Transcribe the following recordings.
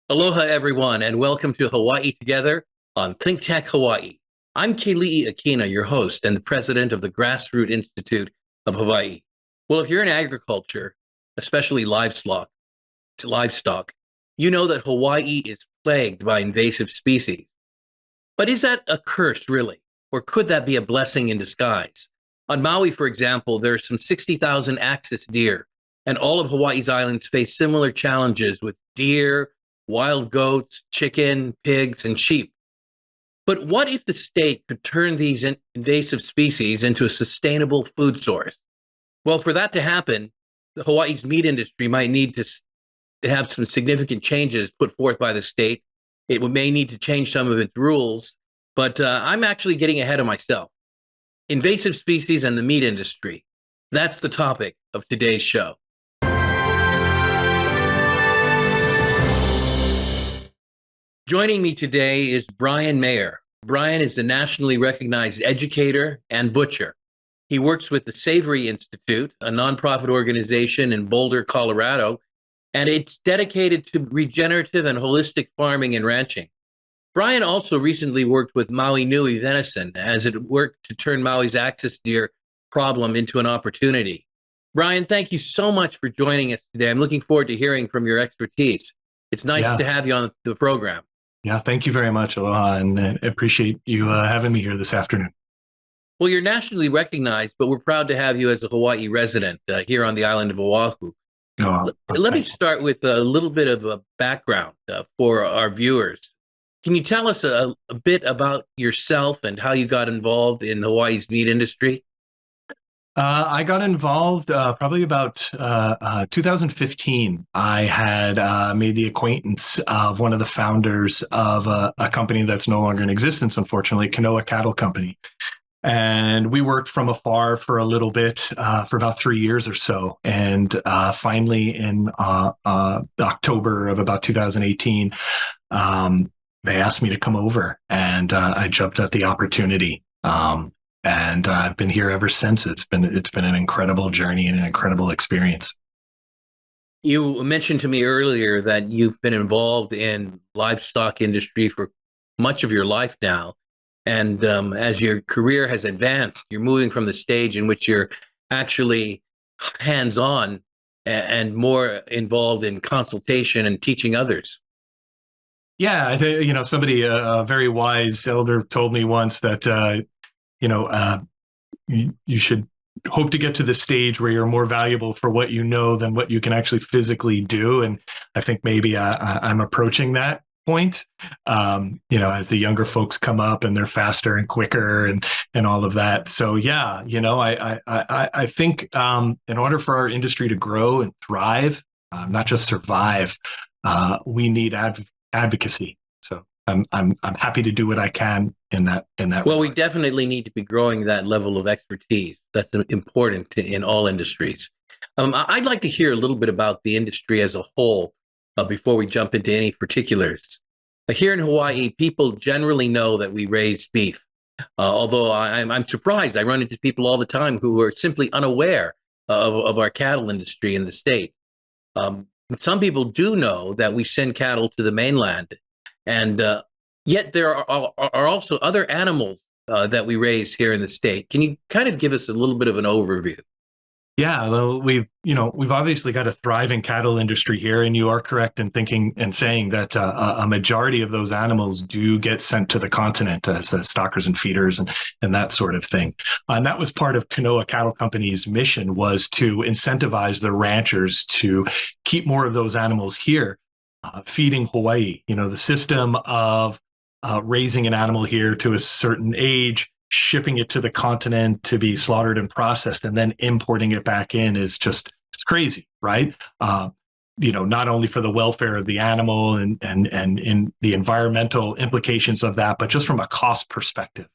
Aloha, everyone, and welcome to Hawaii Together on Think Tech Hawaii. I'm Keli'i Akina, your host and the president of the Grassroots Institute of Hawaii. Well, if you're in agriculture, especially livestock, you know that Hawaii is plagued by invasive species. But is that a curse, really? Or could that be a blessing in disguise? On Maui, for example, there are some 60,000 axis deer, and all of Hawaii's islands face similar challenges with deer, wild goats, chicken, pigs, and sheep. But what if the state could turn these invasive species into a sustainable food source? Well, for that to happen, Hawaii's meat industry might need to have some significant changes put forth by the state. It may need to change some of its rules, but I'm actually getting ahead of myself. Invasive species and the meat industry. That's the topic of today's show. Joining me today is Bryan Mayer. Bryan is the nationally recognized educator and butcher. He works with the Savory Institute, a nonprofit organization in Boulder, Colorado, and it's dedicated to regenerative and holistic farming and ranching. Bryan also recently worked with Maui Nui Venison as it worked to turn Maui's axis deer problem into an opportunity. Bryan, thank you so much for joining us today. I'm looking forward to hearing from your expertise. It's nice to have you on the program. Yeah, thank you very much, Aloha, and I appreciate you having me here this afternoon. Well, you're nationally recognized, but we're proud to have you as a Hawaii resident here on the island of Oahu. Let me start with a little bit of a background for our viewers. Can you tell us a bit about yourself and how you got involved in Hawaii's meat industry? I got involved probably about 2015. I had made the acquaintance of one of the founders of a company that's no longer in existence, unfortunately, Kanoa Cattle Company. And we worked from afar for a little bit, for about 3 years or so. And finally, in October of about 2018, they asked me to come over, and I jumped at the opportunity. And I've been here ever since. It's been an incredible journey and an incredible experience. You mentioned to me earlier that you've been involved in livestock industry for much of your life now. And as your career has advanced, you're moving from the stage in which you're actually hands-on and more involved in consultation and teaching others. Yeah, I think, somebody, a very wise elder told me once that, you should hope to get to the stage where you're more valuable for what you know than what you can actually physically do. And I think maybe I'm approaching that point, as the younger folks come up and they're faster and quicker and all of that. So, yeah, I think in order for our industry to grow and thrive, not just survive, we need advocacy. So I'm happy to do what I can in that. Well, we definitely need to be growing that level of expertise. That's important in all industries. I'd like to hear a little bit about the industry as a whole before we jump into any particulars. Here in Hawaii, people generally know that we raise beef, although I'm surprised. I run into people all the time who are simply unaware of our cattle industry in the state. Some people do know that we send cattle to the mainland, and yet there are also other animals that we raise here in the state. Can you kind of give us a little bit of an overview? Yeah, well, we've obviously got a thriving cattle industry here, and you are correct in thinking and saying that a majority of those animals do get sent to the continent as stockers and feeders and that sort of thing. And that was part of Kanoa Cattle Company's mission, was to incentivize the ranchers to keep more of those animals here, feeding Hawaii. The system of raising an animal here to a certain age, shipping it to the continent to be slaughtered and processed, and then importing it back in it's crazy, right? Not only for the welfare of the animal and in the environmental implications of that, but just from a cost perspective.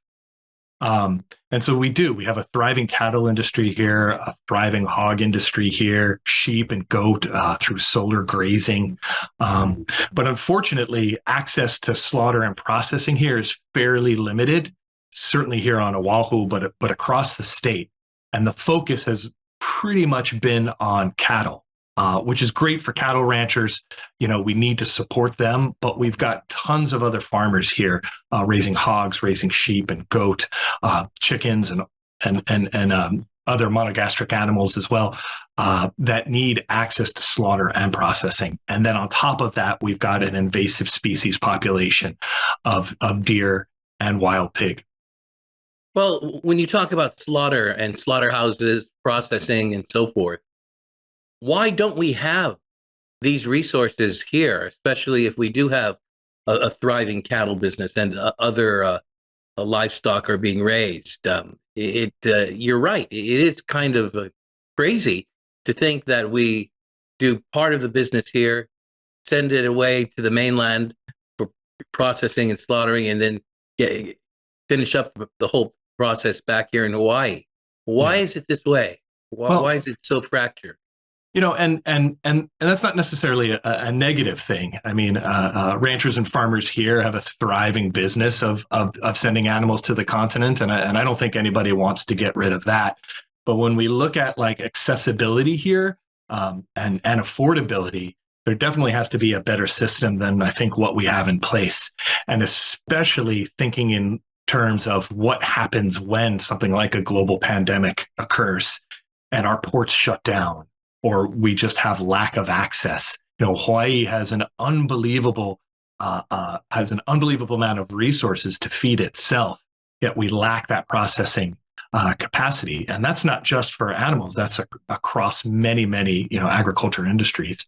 And so we have a thriving cattle industry here, a thriving hog industry here, sheep and goat through solar grazing. But unfortunately, access to slaughter and processing here is fairly limited, certainly here on Oahu, but across the state. And the focus has pretty much been on cattle. which is great for cattle ranchers. We need to support them, but we've got tons of other farmers here raising hogs, raising sheep and goat, chickens, and other monogastric animals as well that need access to slaughter and processing. And then on top of that, we've got an invasive species population of deer and wild pig. Well, when you talk about slaughter and slaughterhouses, processing, and so forth, why don't we have these resources here, especially if we do have a thriving cattle business and other livestock are being raised? You're right. It is kind of crazy to think that we do part of the business here, send it away to the mainland for processing and slaughtering, and then finish up the whole process back here in Hawaii. Why is it this way? Why is it so fractured? And that's not necessarily a negative thing. I mean, ranchers and farmers here have a thriving business of sending animals to the continent, and I don't think anybody wants to get rid of that. But when we look at like accessibility here and affordability, there definitely has to be a better system than I think what we have in place, and especially thinking in terms of what happens when something like a global pandemic occurs and our ports shut down, or we just have lack of access. Hawaii has an unbelievable amount of resources to feed itself, yet we lack that processing capacity. And that's not just for animals, that's across many agriculture industries.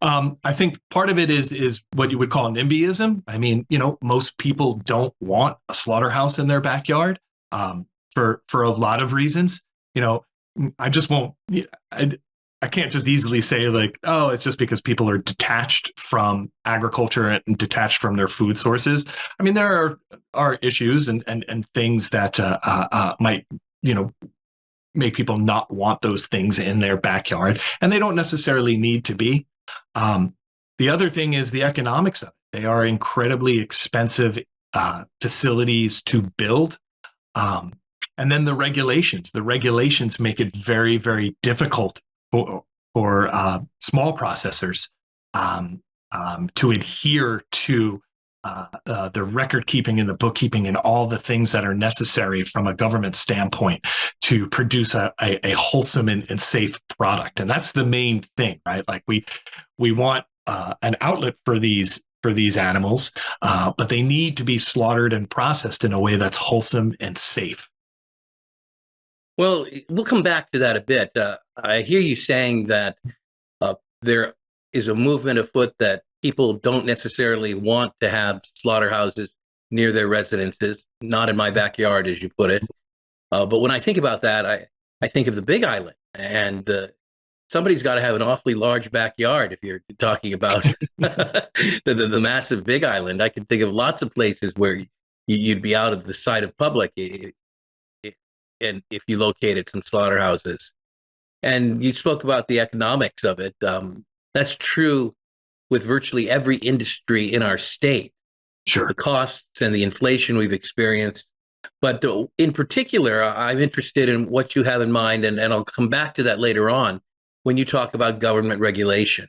I think part of it is what you would call NIMBYism. I mean, most people don't want a slaughterhouse in their backyard for a lot of reasons. I just won't. I can't just easily say like, oh, it's just because people are detached from agriculture and detached from their food sources. I mean, there are issues and things that might, make people not want those things in their backyard, and they don't necessarily need to be. The other thing is the economics of it. They are incredibly expensive facilities to build. And then the regulations make it very, very difficult for small processors to adhere to the record keeping and the bookkeeping and all the things that are necessary from a government standpoint to produce a wholesome and safe product. And that's the main thing, right? Like we want an outlet for these animals, but they need to be slaughtered and processed in a way that's wholesome and safe. Well, we'll come back to that a bit. I hear you saying that there is a movement afoot that people don't necessarily want to have slaughterhouses near their residences, not in my backyard, as you put it. But when I think about that, I think of the Big Island, and somebody's got to have an awfully large backyard if you're talking about the massive Big Island. I can think of lots of places where you'd be out of the sight of public. And if you located some slaughterhouses, and you spoke about the economics of it, that's true with virtually every industry in our state. Sure. The costs and the inflation we've experienced. But in particular, I'm interested in what you have in mind, and I'll come back to that later on when you talk about government regulation.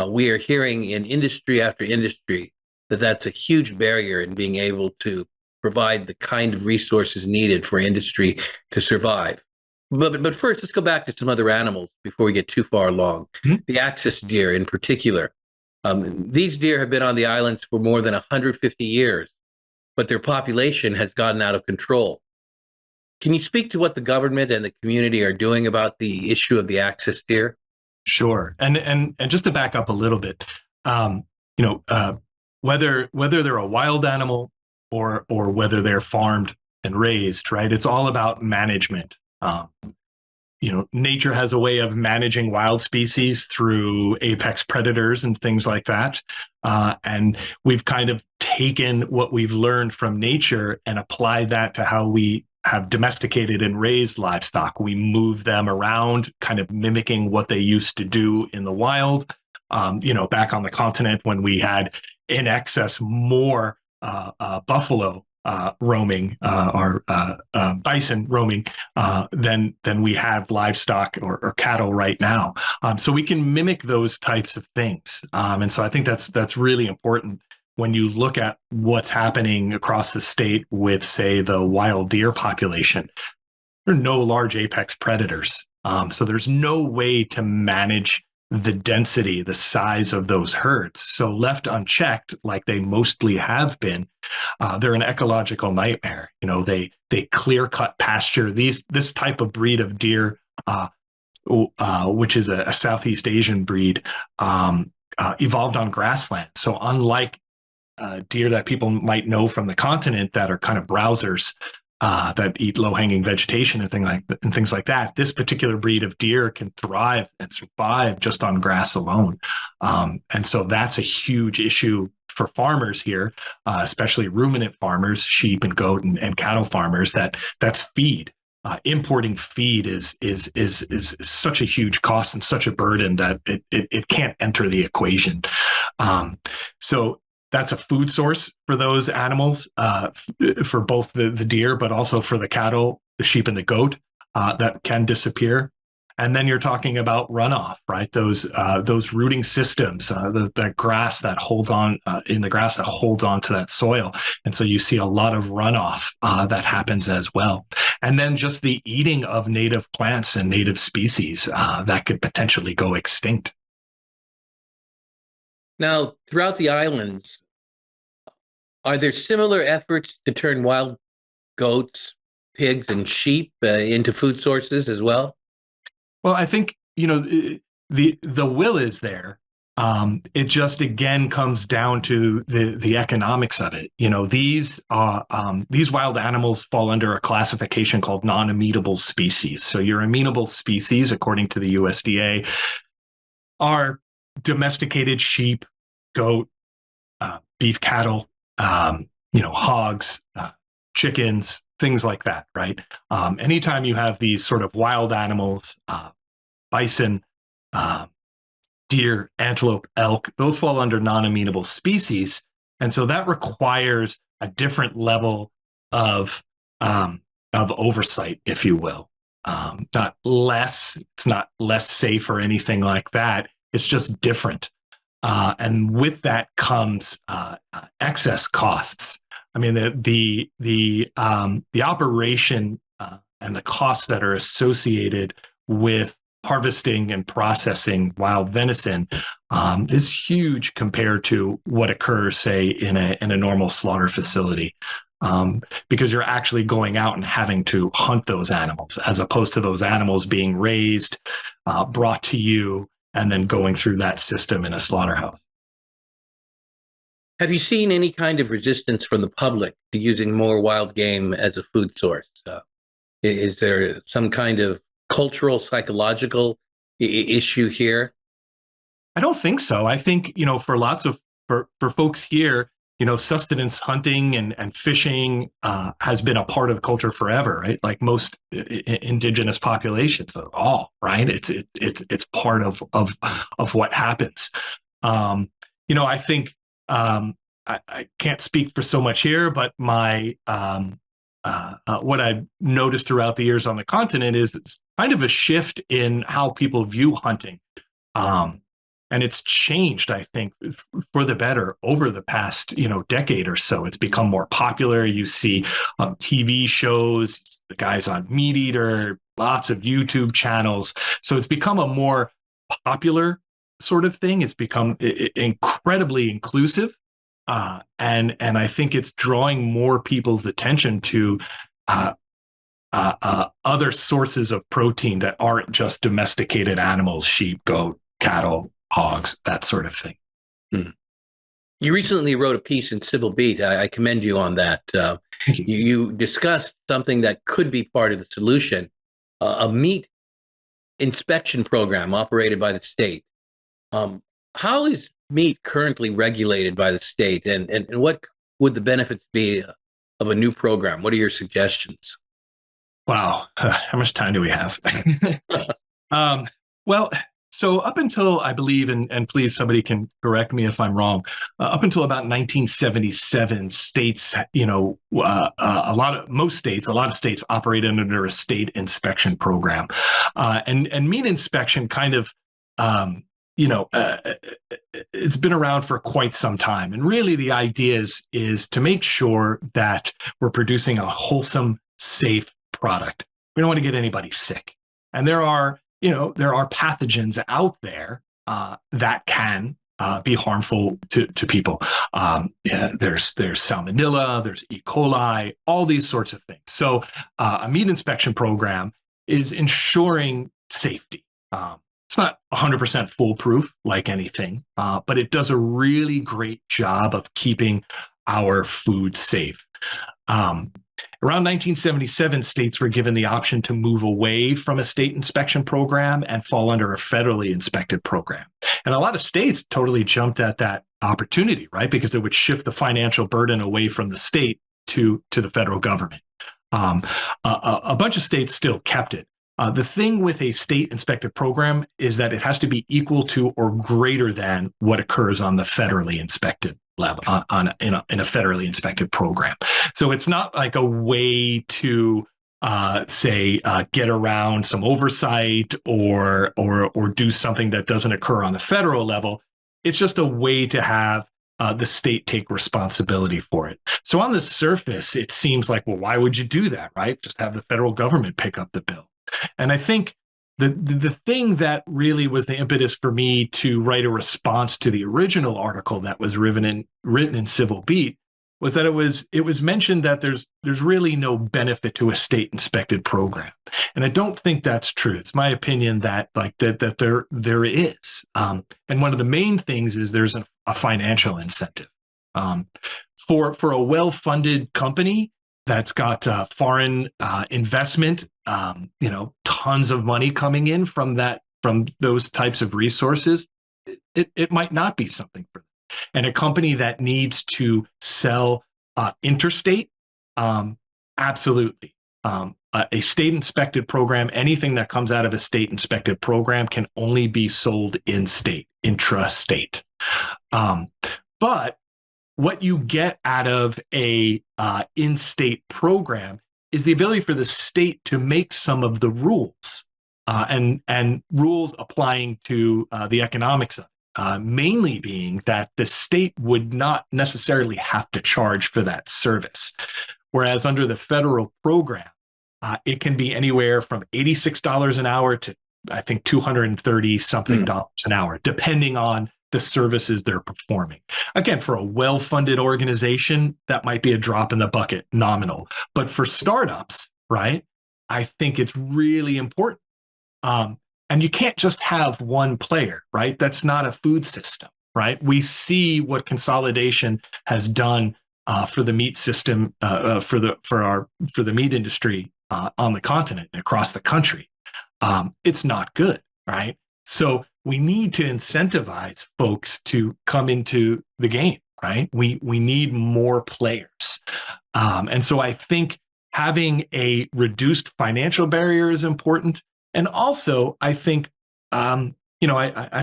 We are hearing in industry after industry that that's a huge barrier in being able to provide the kind of resources needed for industry to survive. But first, let's go back to some other animals before we get too far along. Mm-hmm. The axis deer in particular. These deer have been on the islands for more than 150 years, but their population has gotten out of control. Can you speak to what the government and the community are doing about the issue of the axis deer? Sure. And just to back up a little bit, whether they're a wild animal or whether they're farmed and raised, right? It's all about management. Nature has a way of managing wild species through apex predators and things like that. And we've kind of taken what we've learned from nature and applied that to how we have domesticated and raised livestock. We move them around, kind of mimicking what they used to do in the wild. Back on the continent when we had in excess more buffalo roaming or bison roaming than we have livestock or cattle right now. So we can mimic those types of things, and so I think that's really important when you look at what's happening across the state with, say, the wild deer population. There are no large apex predators, so there's no way to manage the density, the size of those herds. So left unchecked, like they mostly have been, they're an ecological nightmare. They clear cut pasture. This type of breed of deer, which is a Southeast Asian breed, evolved on grassland. So unlike deer that people might know from the continent that are kind of browsers, that eat low-hanging vegetation and things like that. This particular breed of deer can thrive and survive just on grass alone, and so that's a huge issue for farmers here, especially ruminant farmers, sheep and goat and cattle farmers. That's feed. Importing feed is such a huge cost and such a burden that it can't enter the equation. So that's a food source for those animals, for both the deer, but also for the cattle, the sheep, and the goat that can disappear. And then you're talking about runoff, right? Those rooting systems, that grass that holds on in the grass that holds on to that soil, and so you see a lot of runoff that happens as well. And then just the eating of native plants and native species that could potentially go extinct. Now, throughout the islands, are there similar efforts to turn wild goats, pigs, and sheep into food sources as well? Well, I think the will is there. It just again comes down to the economics of it. These wild animals fall under a classification called non-amenable species. So your amenable species, according to the USDA, are domesticated sheep, goat, beef cattle, hogs, chickens, things like that, right? Anytime you have these sort of wild animals, bison, deer, antelope, elk, those fall under non-amenable species. And so that requires a different level of oversight, if you will. It's not less safe or anything like that. It's just different. And with that comes excess costs. I mean, the operation and the costs that are associated with harvesting and processing wild venison is huge compared to what occurs, say, in a normal slaughter facility. Because you're actually going out and having to hunt those animals, as opposed to those animals being raised, brought to you, and then going through that system in a slaughterhouse. Have you seen any kind of resistance from the public to using more wild game as a food source? Is there some kind of cultural, psychological issue here? I don't think so. I think, for folks here, sustenance hunting and fishing has been a part of culture forever, right? Like most indigenous populations, all right. It's part of what happens. I think I can't speak for so much here, but my what I've noticed throughout the years on the continent is it's kind of a shift in how people view hunting. And it's changed, I think, for the better over the past, decade or so. It's become more popular. You see TV shows, the guys on Meat Eater, lots of YouTube channels. So it's become a more popular sort of thing. It's become incredibly inclusive. And I think it's drawing more people's attention to other sources of protein that aren't just domesticated animals, sheep, goat, cattle, hogs, that sort of thing. You recently wrote a piece in Civil Beat. I commend you on that. You discussed something that could be part of the solution, a meat inspection program operated by the state. How is meat currently regulated by the state, and what would the benefits be of a new program? What are your suggestions? Wow. How much time do we have? Well, So up until I believe, and please somebody can correct me if I'm wrong, up until about 1977, states, a lot of states operated under a state inspection program, and meat inspection kind of, you know, uh, it's been around for quite some time, and really the idea is to make sure that we're producing a wholesome, safe product. We don't want to get anybody sick, and there are pathogens out there that can be harmful to people. There's salmonella, there's E. coli, all these sorts of things. So a meat inspection program is ensuring safety. It's not 100% foolproof like anything, but it does a really great job of keeping our food safe. Around 1977, states were given the option to move away from a state inspection program and fall under a federally inspected program. And a lot of states totally jumped at that opportunity, right? Because it would shift the financial burden away from the state to the federal government. A bunch of states still kept it. The thing with a state inspected program is that it has to be equal to or greater than what occurs on the federally inspected level in a federally inspected program. So it's not like a way to get around some oversight or do something that doesn't occur on the federal level. It's just a way to have the state take responsibility for it. So on the surface, it seems like, well, why would you do that, right? Just have the federal government pick up the bill. And I think the thing that really was the impetus for me to write a response to the original article that was written in Civil Beat was that it was mentioned that there's really no benefit to a state inspected program, and I don't think that's true. It's my opinion that there is, and one of the main things is there's a financial incentive for a well-funded company that's got foreign investment, tons of money coming in from those types of resources. It might not be something for them. And a company that needs to sell interstate, absolutely. A state inspected program, anything that comes out of a state inspected program can only be sold in-state, intrastate. But what you get out of a in-state program is the ability for the state to make some of the rules and rules applying to the economics of it, mainly being that the state would not necessarily have to charge for that service. Whereas under the federal program, it can be anywhere from $86 an hour to, I think, $230 something dollars an hour, depending on the services they're performing. Again, for a well-funded organization, that might be a drop in the bucket, nominal. But for startups, right, I think it's really important. And you can't just have one player, right? That's not a food system, right? We see what consolidation has done for the meat system, for the meat industry on the continent and across the country. It's not good, right? So we need to incentivize folks to come into the game, right? We need more players. And so I think having a reduced financial barrier is important. And also, I think, I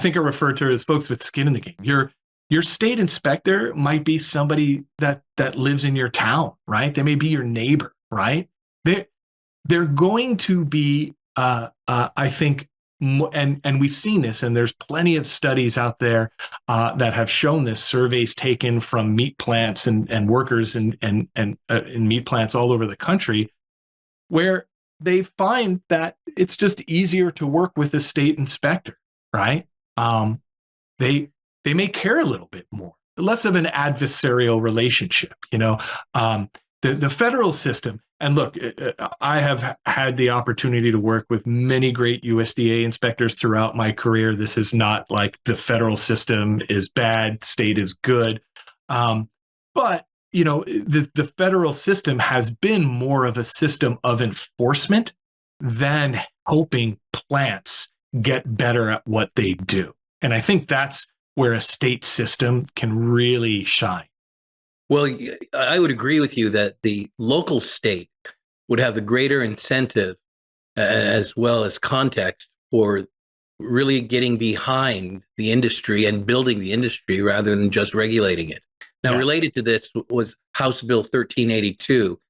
think I refer to as folks with skin in the game. Your state inspector might be somebody that lives in your town, right? They may be your neighbor, right? They're going to be, I think, and we've seen this, and there's plenty of studies out there that have shown this. Surveys taken from meat plants and workers in meat plants all over the country, where they find that it's just easier to work with a state inspector, right? They may care a little bit more, less of an adversarial relationship, the federal system. And look, I have had the opportunity to work with many great USDA inspectors throughout my career. This is not like the federal system is bad, state is good. But, the federal system has been more of a system of enforcement than helping plants get better at what they do. And I think that's where a state system can really shine. Well, I would agree with you that the local state would have the greater incentive as well as context for really getting behind the industry and building the industry rather than just regulating it. Now, Yeah. related to this was House Bill 1382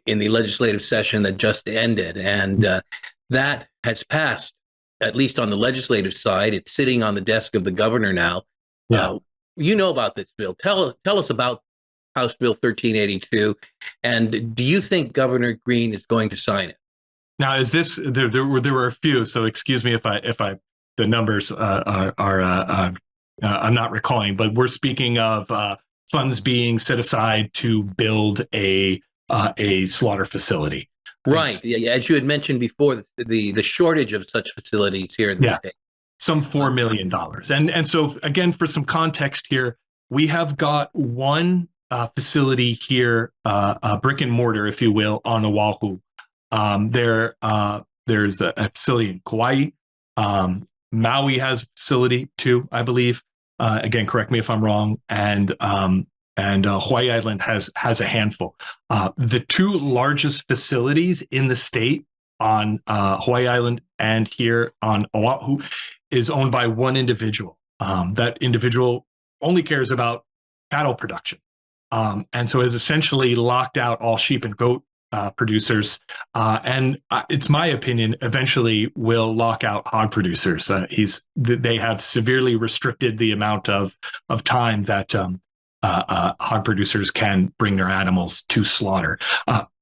in the legislative session that just ended, and that has passed, at least on the legislative side. It's sitting on the desk of the governor now. Yeah. You know about this bill. Tell us about House Bill 1382, and do you think Governor Green is going to sign it? Now, is this there were a few, so excuse me if the numbers I'm not recalling, but we're speaking of funds being set aside to build a slaughter facility. Right. Yeah, as you had mentioned before, the shortage of such facilities here in the state. Some $4 million. And so again, for some context here, we have got one facility here, a brick and mortar, if you will, on Oahu. There's a facility in Kauai. Maui has a facility too, I believe. Again, correct me if I'm wrong. And Hawaii Island has a handful. The two largest facilities in the state on Hawaii Island and here on Oahu is owned by one individual. That individual only cares about cattle production, and so has essentially locked out all sheep and goat producers, and it's my opinion eventually will lock out hog producers. They have severely restricted the amount of time that hog producers can bring their animals to slaughter.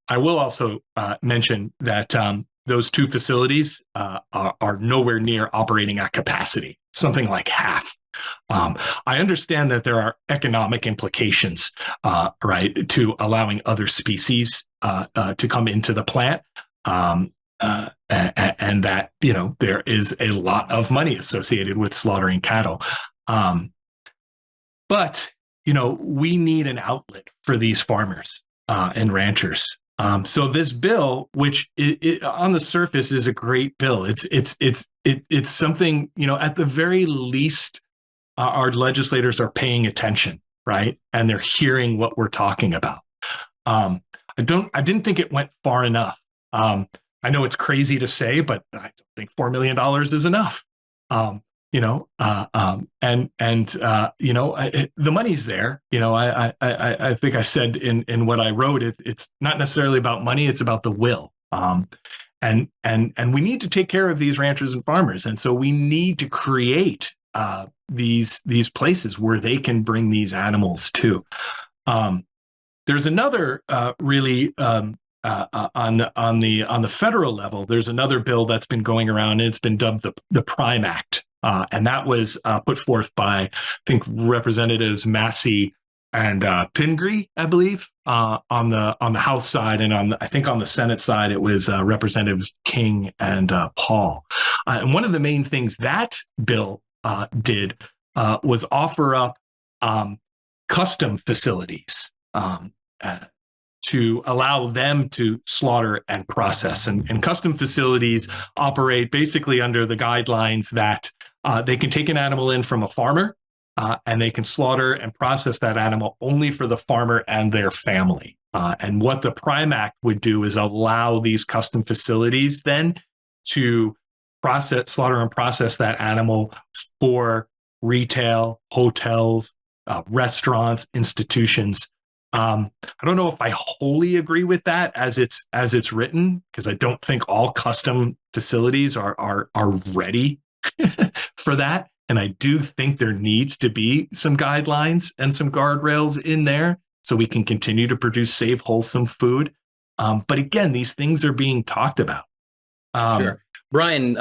I will also mention that those two facilities are nowhere near operating at capacity, something like half. I understand that there are economic implications, right, to allowing other species to come into the plant, and that, you know, there is a lot of money associated with slaughtering cattle. But, you know, we need an outlet for these farmers and ranchers. So this bill, which on the surface is a great bill, it's something, you know, at the very least, our legislators are paying attention, right, and they're hearing what we're talking about. I didn't think it went far enough. I know it's crazy to say, but I don't think $4 million is enough. You know, you know, the money's there. You know, I think I said in what I wrote, it's not necessarily about money; it's about the will. And we need to take care of these ranchers and farmers, and so we need to create these places where they can bring these animals to. There's another really on the federal level. There's another bill that's been going around, and it's been dubbed the Prime Act. And that was put forth by, I think, Representatives Massey and Pingree, I believe, on the House side, and I think on the Senate side, it was Representatives King and Paul. And one of the main things that bill did was offer up custom facilities to allow them to slaughter and process. And custom facilities operate basically under the guidelines that they can take an animal in from a farmer, and they can slaughter and process that animal only for the farmer and their family. And what the Prime Act would do is allow these custom facilities then to slaughter and process that animal for retail, hotels, restaurants, institutions. I don't know if I wholly agree with that as it's written, because I don't think all custom facilities are ready for that. And I do think there needs to be some guidelines and some guardrails in there so we can continue to produce safe, wholesome food. But again, these things are being talked about. Sure. Bryan,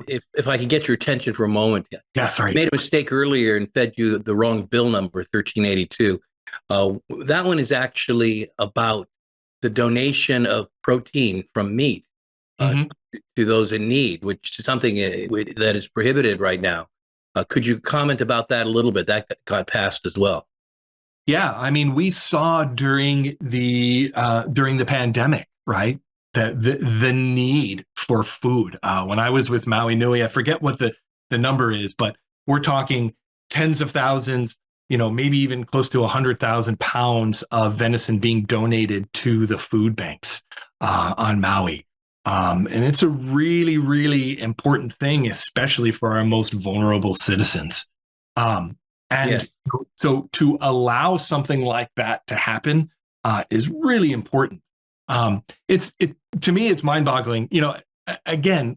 if I could get your attention for a moment. Yeah, sorry. I made a mistake earlier and fed you the wrong bill number, 1382. That one is actually about the donation of protein from meat to those in need, which is something that is prohibited right now. Could you comment about that a little bit? That got passed as well. Yeah, I mean, we saw during the pandemic, right, that the need for food. When I was with Maui Nui, I forget what the number is, but we're talking tens of thousands, you know, maybe even close to 100,000 pounds of venison being donated to the food banks on Maui. And it's a really, really important thing, especially for our most vulnerable citizens. And Yes. so to allow something like that to happen is really important. To me, it's mind boggling. Again,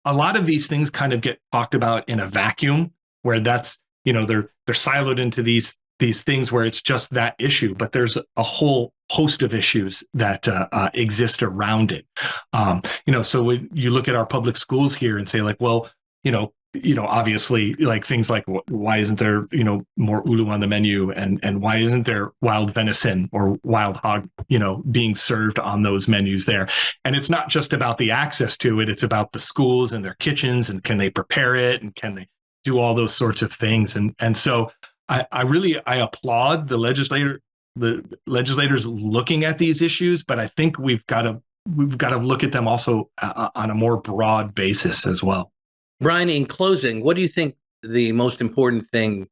a lot of these things kind of get talked about in a vacuum where they're siloed into these things where it's just that issue, but there's a whole host of issues that exist around it. So when you look at our public schools here and say like, well, obviously like things like why isn't there, more ulu on the menu, and why isn't there wild venison or wild hog, being served on those menus there? And it's not just about the access to it. It's about the schools and their kitchens, and can they prepare it, and can they do all those sorts of things. And so I applaud the legislators looking at these issues, but I think we've got to look at them also on a more broad basis as well. Bryan, in closing, what do you think the most important thing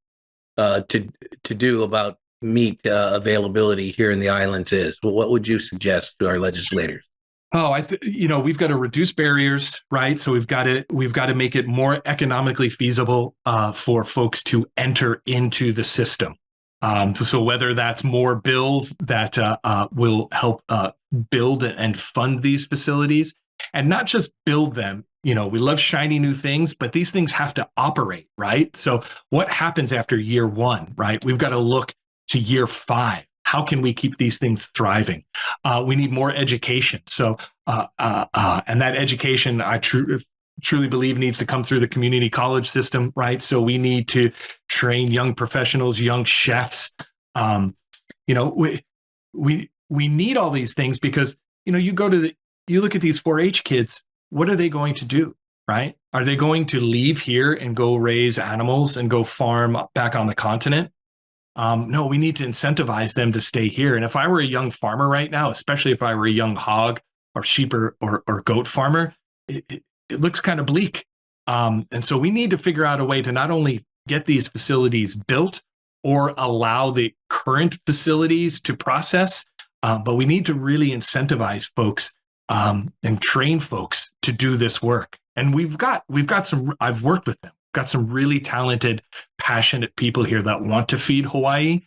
to do about meat availability here in the islands is? Well, what would you suggest to our legislators? Oh, we've got to reduce barriers, right? So we've got to make it more economically feasible for folks to enter into the system. So whether that's more bills that will help build and fund these facilities, and not just build them. We love shiny new things, but these things have to operate, right? So what happens after year 1, right? We've got to look to year 5. How can we keep these things thriving? We need more education. So, and that education, I truly believe, needs to come through the community college system, right? So we need to train young professionals, young chefs. We need all these things because you look at these 4-H kids. What are they going to do, right? Are they going to leave here and go raise animals and go farm back on the continent? No, we need to incentivize them to stay here. And if I were a young farmer right now, especially if I were a young hog or sheep or goat farmer, it looks kind of bleak. And so we need to figure out a way to not only get these facilities built or allow the current facilities to process, but we need to really incentivize folks and train folks to do this work. And we've got some, I've worked with them, got some really talented, passionate people here that want to feed Hawaii.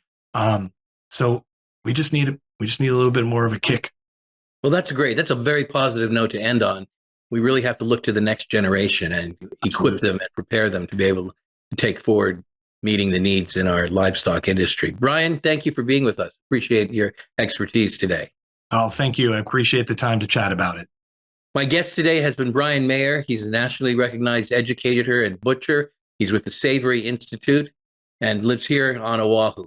So we just need a little bit more of a kick. Well, that's great. That's a very positive note to end on. We really have to look to the next generation and equip them and prepare them to be able to take forward meeting the needs in our livestock industry. Bryan, thank you for being with us. Appreciate your expertise today. Oh, thank you. I appreciate the time to chat about it. My guest today has been Bryan Mayer. He's a nationally recognized educator and butcher. He's with the Savory Institute and lives here on Oahu.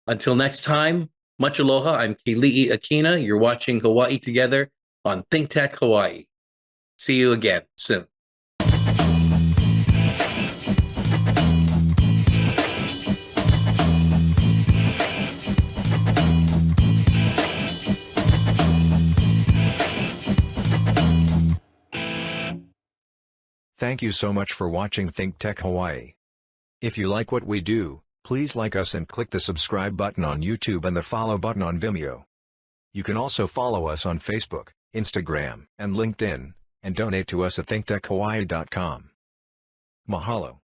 Until next time, much aloha. I'm Keli'i Akina. You're watching Hawaii Together on Think Tech Hawaii. See you again soon. Thank you so much for watching Think Tech Hawaii. If you like what we do, please like us and click the subscribe button on YouTube and the follow button on Vimeo. You can also follow us on Facebook, Instagram, and LinkedIn, and donate to us at thinktechhawaii.com. Mahalo.